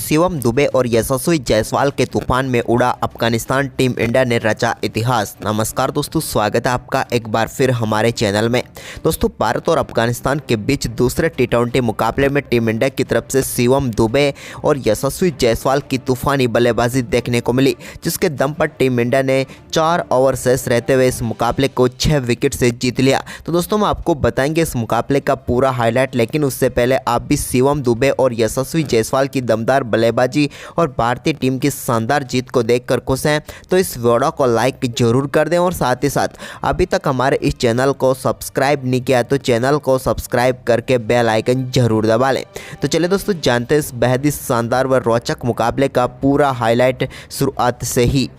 शिवम दुबे और यशस्वी जायसवाल के तूफान में उड़ा अफगानिस्तान, टीम इंडिया ने रचा इतिहास। नमस्कार दोस्तों, स्वागत है आपका एक बार फिर हमारे चैनल में। दोस्तों, भारत और अफगानिस्तान के बीच दूसरे टी20 मुकाबले में टीम इंडिया की तरफ से शिवम दुबे और यशस्वी जायसवाल की तूफानी बल्लेबाजी देखने को मिली, जिसके दम पर टीम इंडिया ने 4 ओवर शेष रहते हुए इस मुकाबले को 6 विकेट से जीत लिया। तो दोस्तों, हम आपको बताएंगे इस मुकाबले का पूरा हाईलाइट, लेकिन उससे पहले आप भी शिवम दुबे और यशस्वी जायसवाल की दमदार बल्लेबाजी और भारतीय टीम की शानदार जीत को देखकर खुश हैं तो इस वीडियो को लाइक जरूर कर दें और साथ ही साथ अभी तक हमारे इस चैनल को सब्सक्राइब नहीं किया तो चैनल को सब्सक्राइब करके बेल आइकन जरूर दबा लें। तो चलिए दोस्तों, जानते हैं इस बेहद ही शानदार व रोचक मुकाबले का पूरा हाईलाइट शुरुआत से ही।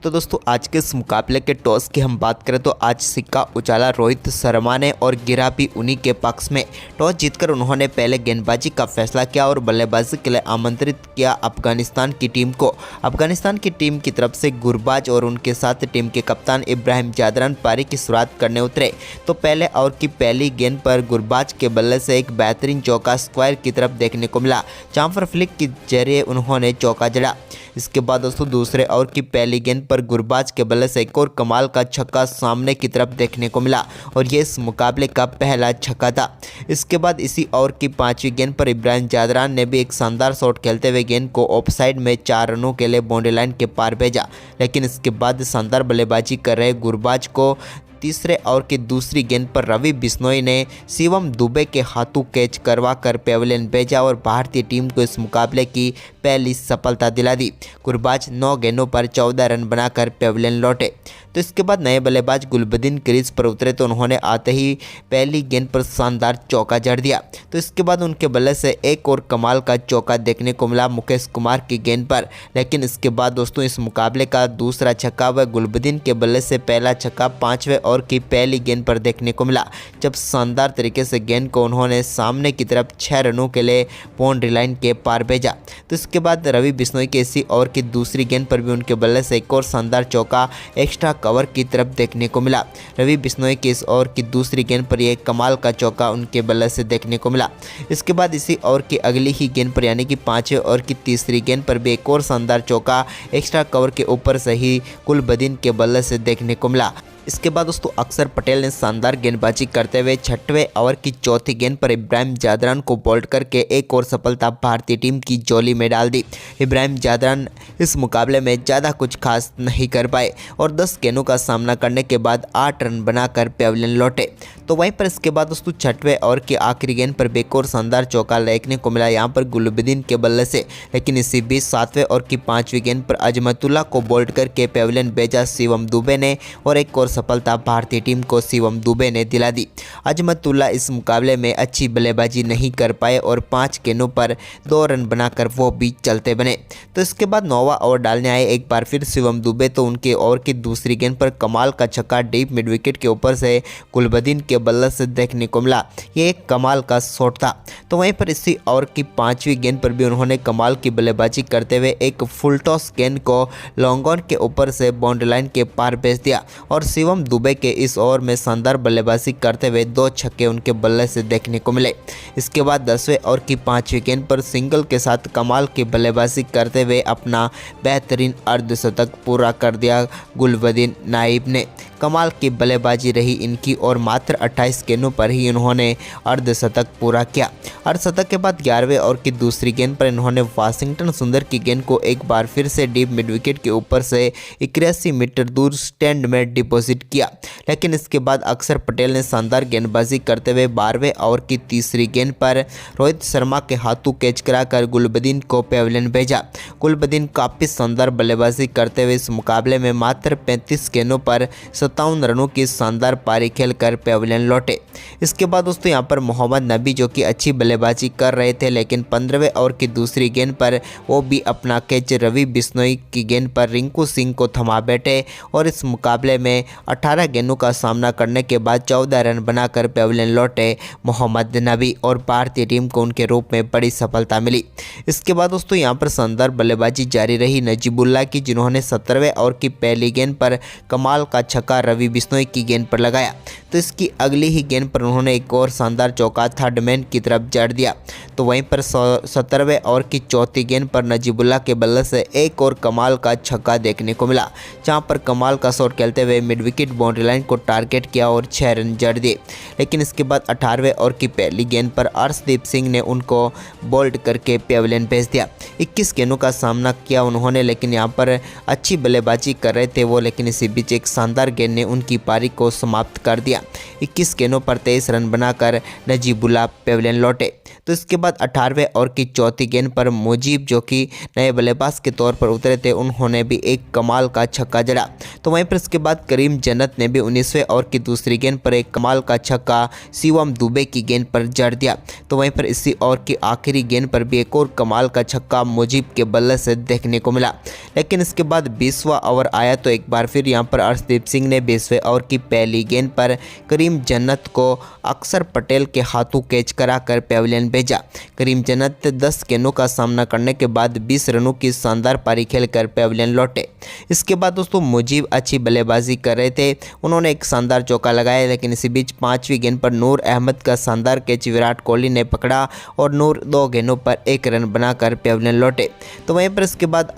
तो दोस्तों, आज के इस मुकाबले के टॉस की हम बात करें तो आज सिक्का उछाला रोहित शर्मा ने और गिरा भी उन्हीं के पक्ष में। टॉस जीतकर उन्होंने पहले गेंदबाजी का फैसला किया और बल्लेबाजी के लिए आमंत्रित किया अफगानिस्तान की टीम को। अफगानिस्तान की टीम की तरफ से गुरबाज और उनके साथ टीम के कप्तान इब्राहिम जादरान पारी की शुरुआत करने उतरे तो पहले ओवर की पहली गेंद पर गुरबाज के बल्ले से एक बेहतरीन चौका स्क्वायर की तरफ देखने को मिला, जहां पर फ्लिक के जरिए उन्होंने चौका जड़ा। इसके बाद दोस्तों, दूसरे ओवर की पहली गेंद पर गुरबाज के बल्ले से एक और कमाल का छक्का सामने की तरफ देखने को मिला और ये इस मुकाबले का पहला छक्का था। इसके बाद इसी ओवर की 5वीं गेंद पर इब्राहिम जादरान ने भी एक शानदार शॉट खेलते हुए गेंद को ऑफसाइड में 4 रनों के लिए बाउंड्री लाइन के पार भेजा, लेकिन इसके बाद शानदार बल्लेबाजी कर रहे गुरबाज को तीसरे ओवर की दूसरी गेंद पर रवि बिश्नोई ने शिवम दुबे के हाथों कैच करवाकर पेविलियन भेजा और भारतीय टीम को इस मुकाबले की पहली सफलता दिला दी। गुरबाज 9 गेंदों पर 14 रन बनाकर पेविलियन लौटे। तो इसके बाद नए बल्लेबाज गुलबदीन क्रीज पर उतरे तो उन्होंने आते ही पहली गेंद पर शानदार चौका जड़ दिया। तो इसके बाद उनके बल्ले से एक और कमाल का चौका देखने को मिला मुकेश कुमार की गेंद पर, लेकिन इसके बाद दोस्तों इस मुकाबले का दूसरा छक्का व गुलबदीन के बल्ले से पहला छक्का 5वें ओवर की पहली गेंद पर देखने को मिला, जब शानदार तरीके से गेंद को उन्होंने सामने की तरफ 6 रनों के लिए बाउंड्री लाइन के पार भेजा। तो इसके बाद रवि बिश्नोई के इसी ओवर की दूसरी गेंद पर भी उनके बल्ले से एक और शानदार चौका एक्स्ट्रा कवर की तरफ देखने को मिला। रवि बिश्नोई के इस ओवर की दूसरी गेंद पर एक कमाल का चौका उनके बल्ले से देखने को मिला। इसके बाद इसी ओवर की अगली ही गेंद पर यानी कि 5वें ओवर की तीसरी गेंद पर भी एक और शानदार चौका एक्स्ट्रा कवर के ऊपर से ही गुलबदीन के बल्ले से देखने को मिला। इसके बाद दोस्तों अक्षर पटेल ने शानदार गेंदबाजी करते हुए 6वें ओवर की चौथी गेंद पर इब्राहिम जादरान को बोल्ड करके एक और सफलता भारतीय टीम की झोली में डाल दी। इब्राहिम जादरान इस मुकाबले में ज़्यादा कुछ खास नहीं कर पाए और 10 गेंदों का सामना करने के बाद 8 रन बनाकर पेविलियन लौटे। तो वहीं पर इसके बाद दोस्तों 6वें ओवर की आखिरी गेंद पर एक और शानदार चौका देखने को मिला यहाँ पर गुलबदीन के बल्ले से, लेकिन इसी बीच 7वें ओवर की 5वीं गेंद पर अजमतुल्ला को बोल्ड करके पेविलियन भेजा शिवम दुबे ने और एक और सफलता भारतीय टीम को शिवम दुबे ने दिला दी। अजमतुल्ला इस मुकाबले में अच्छी बल्लेबाजी नहीं कर पाए और 5 गेंदों पर 2 रन बनाकर वो भी चलते बने। तो इसके बाद 9वां ओवर डालने आए एक बार फिर शिवम दुबे तो उनके ओवर की दूसरी गेंद पर कमाल का छक्का डीप मिड विकेट के ऊपर से गुलबदीन के बल्ले से देखने को मिला। ये एक कमाल का शॉट था। तो वहीं पर इसी ओवर की 5वीं गेंद पर भी उन्होंने कमाल की बल्लेबाजी करते हुए एक फुल टॉस गेंद को लॉन्ग ऑन के ऊपर से बाउंड्री लाइन के पार भेज दिया और शिवम दुबे के इस ओवर में शानदार बल्लेबाजी करते हुए 2 छक्के उनके बल्ले से देखने को मिले। इसके बाद 10वें ओवर की 5वीं गेंद पर सिंगल के साथ कमाल की बल्लेबाजी करते हुए अपना बेहतरीन अर्धशतक पूरा कर दिया गुलबदीन नाइब ने। कमाल की बल्लेबाजी रही इनकी और मात्र 28 गेंदों पर ही इन्होंने अर्धशतक पूरा किया। अर्धशतक के बाद 11वें ओवर की दूसरी गेंद पर इन्होंने वाशिंगटन सुंदर की गेंद को एक बार फिर से डीप मिड विकेट के ऊपर से 81 मीटर दूर स्टैंड में डिपॉजिट किया, लेकिन इसके बाद अक्षर पटेल ने शानदार गेंदबाजी करते हुए 12वें ओवर की तीसरी गेंद पर रोहित शर्मा के हाथों कैच कराकर गुलबदीन को पेविलियन भेजा। गुलबदीन काफ़ी शानदार बल्लेबाजी करते हुए इस मुकाबले में मात्र 35 गेंदों पर 57 रनों की शानदार पारी खेलकर पेविलियन लौटे। इसके बाद दोस्तों यहाँ पर मोहम्मद नबी जो कि अच्छी बल्लेबाजी कर रहे थे, लेकिन 15वें ओवर की दूसरी गेंद पर वो भी अपना कैच रवि बिश्नोई की गेंद पर रिंकू सिंह को थमा बैठे और इस मुकाबले में 18 गेंदों का सामना करने के बाद 14 रन बना बनाकर पेविलियन लौटे मोहम्मद नबी और भारतीय टीम को उनके रूप में बड़ी सफलता मिली। इसके बाद दोस्तों यहाँ पर शानदार बल्लेबाजी जारी रही नजीबुल्लाह की, जिन्होंने 17वें ओवर की पहली गेंद पर कमाल का छक्का रवि बिश्नोई की गेंद पर लगाया, तो इसकी अगली ही गेंद पर उन्होंने एक और शानदार चौका थर्ड मैन की तरफ जड़ दिया। तो वहीं पर 17वें ओवर की चौथी गेंद पर नजीबुल्लाह के बल्ले से एक और कमाल का छक्का देखने को मिला, जहां पर कमाल का शॉट खेलते हुए मिड विकेट बाउंड्री लाइन को टारगेट किया और 6 रन जड़ दिए। लेकिन इसके बाद 18वें ओवर की पहली गेंद पर अर्शदीप सिंह ने उनको बोल्ड करके पेविलियन भेज दिया। 21 गेंदों का सामना किया उन्होंने, लेकिन यहाँ पर अच्छी बल्लेबाजी कर रहे थे वो, लेकिन इसी बीच एक शानदार गेंद ने उनकी पारी को समाप्त कर दिया। 21 गेंदों पर 23 रन बनाकर नजीबुल्लाह पेविलियन लौटे। तो इसके बाद 18वें ओवर की चौथी गेंद पर मुजीब, जो कि नए बल्लेबाज के तौर पर उतरे थे, उन्होंने भी एक कमाल का छक्का जड़ा। तो वहीं पर इसके बाद करीम जन्नत ने भी 19वें ओवर की दूसरी गेंद पर एक कमाल का छक्का शिवम दुबे की गेंद पर जड़ दिया। तो वहीं पर इसी ओवर की आखिरी गेंद पर भी एक और कमाल का छक्का मुजीब के बल्ले से देखने को मिला। लेकिन इसके बाद 20वां ओवर आया तो एक बार फिर यहाँ पर अर्शदीप सिंह ने 20वें ओवर की पहली गेंद पर करीम जन्नत को अक्षर पटेल के हाथों कैच कराकर पेविलियन भेजा। करीम जन्नत 10 गेंदों का सामना करने के बाद 20 रनों की शानदार पारी खेलकर पेविलियन लौटे। इसके बाद दोस्तों मुजीब अच्छी बल्लेबाजी कर रहे थे, उन्होंने एक शानदार चौका लगाया, लेकिन इसी बीच 5वीं गेंद पर नूर अहमद का शानदार कैच विराट कोहली ने पकड़ा और नूर 2 गेंदों पर 1 रन बनाकर पेविलियन लौटे। तो वहीं पर इसके बाद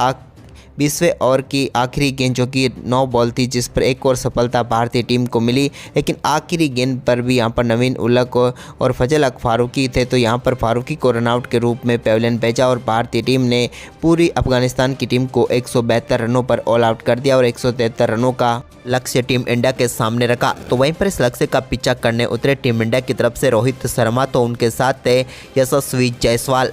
20वें ओवर की आखिरी गेंद, जो कि 9 बॉल थी, जिस पर एक और सफलता भारतीय टीम को मिली, लेकिन आखिरी गेंद पर भी यहां पर नवीन उलक और फजल हक फारूकी थे, तो यहां पर फारूकी को रनआउट के रूप में पेविलियन भेजा और भारतीय टीम ने पूरी अफगानिस्तान की टीम को 172 रनों पर ऑल आउट कर दिया और 173 रनों का लक्ष्य टीम इंडिया के सामने रखा। तो वहीं पर इस लक्ष्य का पीछा करने उतरे टीम इंडिया की तरफ से रोहित शर्मा, तो उनके साथ थे यशस्वी जायसवाल।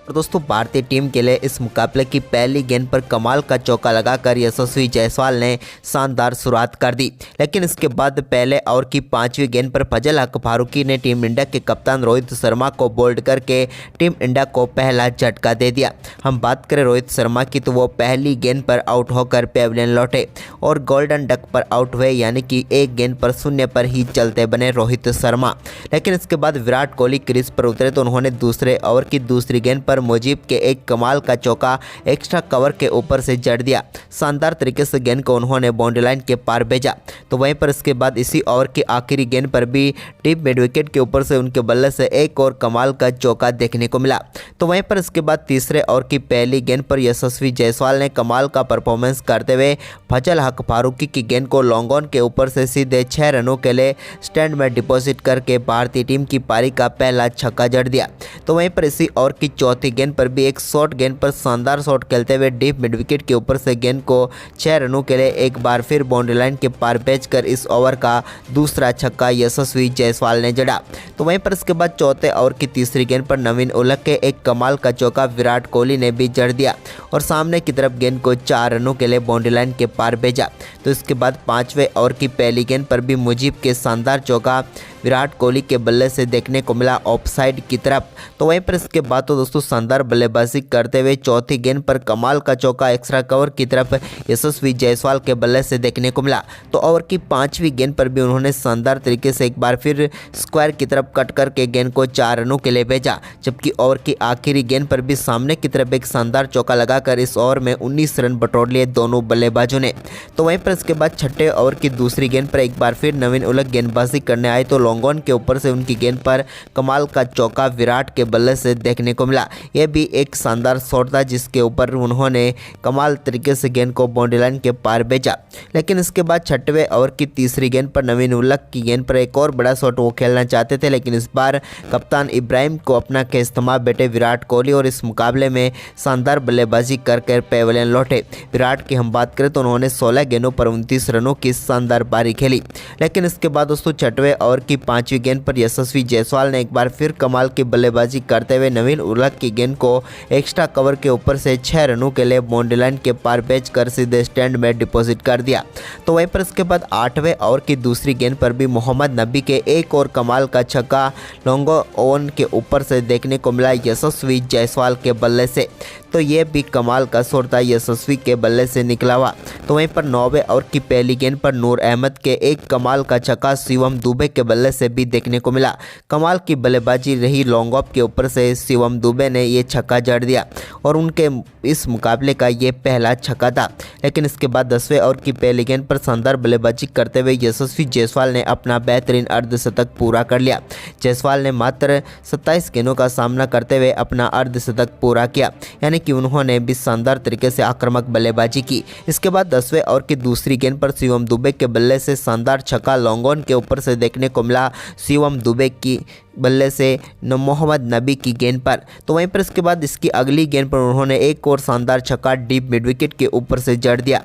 और दोस्तों भारतीय टीम के लिए इस मुकाबले की पहली गेंद पर कमाल का चौका लगाकर यशस्वी जायसवाल ने शानदार शुरुआत कर दी, लेकिन इसके बाद पहले ओवर की 5वीं गेंद पर फजल हक फारूकी ने टीम इंडिया के कप्तान रोहित शर्मा को बोल्ड करके टीम इंडिया को पहला झटका दे दिया। हम बात करें रोहित शर्मा की, तो वो पहली गेंद पर आउट होकर पेविलियन लौटे और गोल्डन डक पर आउट हुए, यानी कि एक गेंद पर 0 पर ही चलते बने रोहित शर्मा। लेकिन इसके बाद विराट कोहली क्रीज पर उतरे तो उन्होंने दूसरे ओवर की दूसरी गेंद पर मुजीब के एक कमाल का चौका एक्स्ट्रा कवर के ऊपर से जड़ दिया। शानदार तरीके से गेंद को उन्होंने बाउंड्री लाइन के पार भेजा। तो वहीं पर इसके बाद इसी ओवर की आखिरी गेंद पर भी टीम मिड विकेट के ऊपर से उनके बल्ले से एक और कमाल का चौका देखने को मिला। तो वहीं पर इसके बाद तीसरे ओवर की पहली गेंद पर यशस्वी जायसवाल ने कमाल का परफॉर्मेंस करते हुए फजल हक फारूकी की गेंद को लॉन्ग ऑन के ऊपर से सीधे 6 रनों के लिए स्टैंड में डिपॉजिट करके भारतीय टीम की पारी का पहला छक्का जड़ दिया। तो वहीं पर इसी ओवर की चौथी गेंद पर भी एक शॉर्ट गेंद पर शानदार शॉट खेलते हुए डीप मिड विकेट के ऊपर से गेंद को 6 रनों के लिए एक बार फिर बाउंड्री लाइन के पार भेजकर इस ओवर का दूसरा छक्का यशस्वी जायसवाल ने जड़ा। तो वहीं पर इसके बाद चौथे ओवर की तीसरी गेंद पर नवीन उलक के एक कमाल का चौका विराट कोहली ने भी जड़ दिया और सामने की तरफ गेंद को 4 रनों के लिए बाउंड्री लाइन के पार भेजा। तो इसके बाद 5वें ओवर की पहली गेंद पर भी मुजीब के शानदार चौका विराट कोहली के बल्ले से देखने को मिला ऑफसाइड की तरफ। तो वहीं पर इसके बाद तो दोस्तों शानदार बल्लेबाजी करते हुए चौथी गेंद पर कमाल का चौका एक्स्ट्रा कवर की तरफ यशस्वी जायसवाल के बल्ले से देखने को मिला। तो ओवर की 5वीं गेंद पर भी उन्होंने शानदार तरीके से एक बार फिर स्क्वायर की तरफ कट करके गेंद को 4 रनों के लिए भेजा, जबकि ओवर की आखिरी गेंद पर भी सामने की तरफ एक शानदार चौका लगाकर इस ओवर में 19 रन बटोर लिए दोनों बल्लेबाजों ने। तो वहीं पर इसके बाद छठे ओवर की दूसरी गेंद पर एक बार फिर नवीन उलक गेंदबाजी करने आए तो लॉन्ग ऑन के ऊपर से उनकी गेंद पर कमाल का चौका विराट के बल्ले से देखने को मिला। यह भी एक शानदार शॉट था जिसके ऊपर उन्होंने कमाल तरीके से गेंद को बाउंड्री लाइन के पार भेजा। लेकिन इसके बाद 6वें ओवर की तीसरी गेंद पर नवीन उलक की गेंद पर एक और बड़ा शॉट वो खेलना चाहते थे, लेकिन इस बार कप्तान इब्राहिम को अपना खेस्तमा बेटे विराट कोहली और इस मुकाबले में शानदार बल्लेबाजी कर पेविलियन लौटे। विराट की हम बात करें तो उन्होंने 16 गेंदों पर 29 रनों की शानदार पारी खेली। लेकिन इसके बाद दोस्तों 6वें ओवर की 5वीं गेंद पर यशस्वी जायसवाल ने एक बार फिर कमाल की बल्लेबाजी करते हुए नवीन उलक की गेंद को एक्स्ट्रा कवर के ऊपर से 6 रनों के लिए बाउंड्री लाइन के पार भेज कर सीधे स्टैंड में डिपॉजिट कर दिया। तो वहीं पर इसके बाद 8वें ओवर की दूसरी गेंद पर भी मोहम्मद नबी के एक और कमाल का छक्का लॉन्गो ओवन के ऊपर से देखने को मिला यशस्वी जायसवाल के बल्ले से। तो ये भी कमाल का शॉट था, यशस्वी के बल्ले से निकला हुआ। तो वहीं पर 9वें ओवर की पहली गेंद पर नूर अहमद के एक कमाल का छक्का शिवम दुबे के बल्ले से भी देखने को मिला। कमाल की बल्लेबाजी रही, लॉन्ग ऑफ के ऊपर से शिवम दुबे ने ये छक्का जड़ दिया और उनके इस मुकाबले का ये पहला छक्का था। लेकिन इसके बाद 10वें ओवर की पहली गेंद पर शानदार बल्लेबाजी करते हुए यशस्वी जायसवाल ने अपना बेहतरीन अर्धशतक पूरा कर लिया। जायसवाल ने मात्र 27 गेंदों का सामना करते हुए अपना अर्धशतक पूरा किया, यानी कि उन्होंने भी शानदार तरीके से आक्रामक बल्लेबाजी की। इसके बाद 10वें ओवर की दूसरी गेंद पर शिवम दुबे के बल्ले से शानदार छक्का लॉन्ग ऑन के ऊपर से देखने को मिला शिवम दुबे की बल्ले से मोहम्मद नबी की गेंद पर। तो वहीं पर इसके बाद इसकी अगली गेंद पर उन्होंने एक और शानदार छक्का डीप मिड विकेट के ऊपर से जड़ दिया,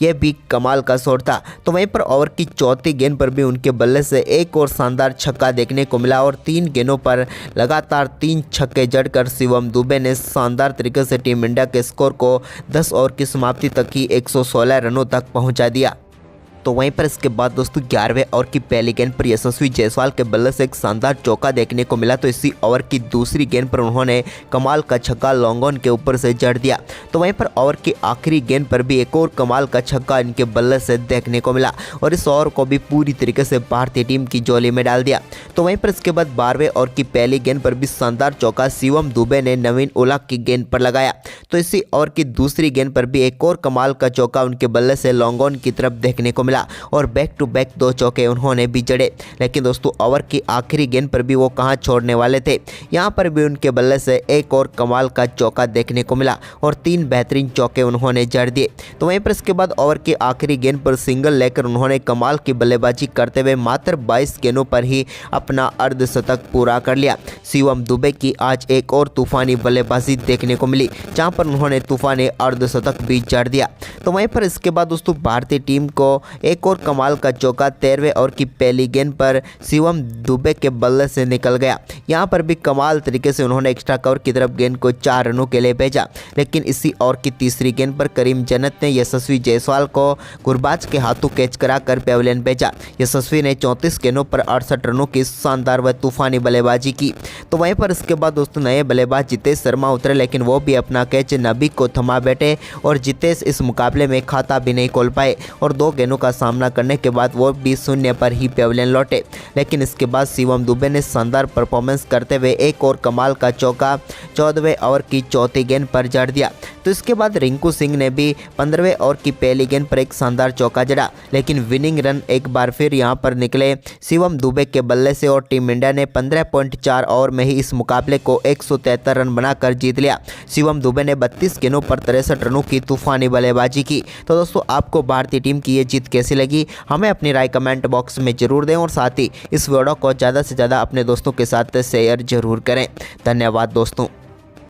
यह भी कमाल का शॉट था। तो वहीं पर ओवर की चौथी गेंद पर भी उनके बल्ले से एक और शानदार छक्का देखने को मिला और 3 गेंदों पर लगातार 3 छक्के जड़कर शिवम दुबे ने शानदार तरीके से टीम इंडिया के स्कोर को 10 ओवर की समाप्ति तक ही 116 रनों तक पहुँचा दिया। तो वहीं पर इसके बाद दोस्तों 11वें ओवर की पहली गेंद पर यशस्वी जायसवाल के बल्ले से एक शानदार चौका देखने को मिला। तो इसी ओवर की दूसरी गेंद पर उन्होंने कमाल का छक्का लॉन्ग ऑन के ऊपर से जड़ दिया। तो वहीं पर ओवर की आखिरी गेंद पर भी एक और कमाल का छक्का इनके बल्ले से देखने को मिला और इस ओवर को भी पूरी तरीके से भारतीय टीम की झोली में डाल दिया। तो वहीं पर इसके बाद 12वें ओवर की पहली गेंद पर भी शानदार चौका शिवम दुबे ने नवीन उलक की गेंद पर लगाया। तो इसी ओवर की दूसरी गेंद पर भी एक और कमाल का चौका उनके बल्ले से लॉन्ग ऑन की तरफ देखने को मिला और बैक टू बैक 2 चौके उन्होंने भी जड़े। लेकिन दोस्तों ओवर की आखिरी गेंद पर भी वो कहां छोड़ने वाले थे, यहां पर भी उनके बल्ले से एक और कमाल का चौका देखने को मिला और 3 बेहतरीन चौके उन्होंने जड़ दिए। तो वहीं पर इसके बाद ओवर की आखिरी गेंद पर सिंगल लेकर उन्होंने कमाल की बल्लेबाजी करते हुए मात्र 22 गेंदों पर ही अपना अर्धशतक पूरा कर लिया। शिवम दुबे की आज एक और तूफानी बल्लेबाजी देखने को मिली, जहां पर उन्होंने तूफानी अर्धशतक भी जड़ दिया। तो वहीं पर इसके बाद दोस्तों भारतीय टीम को एक और कमाल का चौका 13वें ओवर की पहली गेंद पर शिवम दुबे के बल्ले से निकल गया। यहां पर भी कमाल तरीके से उन्होंने एक्स्ट्रा कवर की तरफ गेंद को 4 रनों के लिए भेजा। लेकिन इसी ओवर की तीसरी गेंद पर करीम जन्नत ने यशस्वी जायसवाल को गुरबाज के हाथों कैच कराकर पेविलियन भेजा। यशस्वी ने 34 गेंदों पर 68 रनों की शानदार व तूफानी बल्लेबाजी की। तो वहीं पर इसके बाद दोस्तों नए बल्लेबाज जितेश शर्मा उतरे, लेकिन वो भी अपना कैच नबी को थमा बैठे और जितेश इस मुकाबले में खाता भी नहीं खोल पाए और 2 गेंदों का सामना करने के बाद वो भी 0 पर ही पेविलियन लौटे। लेकिन इसके बाद शिवम दुबे ने शानदार परफॉर्मेंस करते हुए एक और कमाल का चौका 14वें ओवर की चौथी गेंद पर जड़ दिया। तो इसके बाद रिंकू सिंह ने भी 15वें ओवर की पहली गेंद पर एक शानदार चौका जड़ा, लेकिन विनिंग रन एक बार फिर यहां पर निकले शिवम दुबे के बल्ले से और टीम इंडिया ने 15.4 ओवर में ही इस मुकाबले को 173 रन बनाकर जीत लिया। शिवम दुबे ने 32 गेंदों पर 63 रनों की तूफानी बल्लेबाजी की। तो दोस्तों आपको भारतीय टीम की ये जीत कैसी लगी, हमें अपनी राय कमेंट बॉक्स में जरूर दें और साथ ही इस वीडियो को ज़्यादा से ज़्यादा अपने दोस्तों के साथ शेयर जरूर करें। धन्यवाद दोस्तों।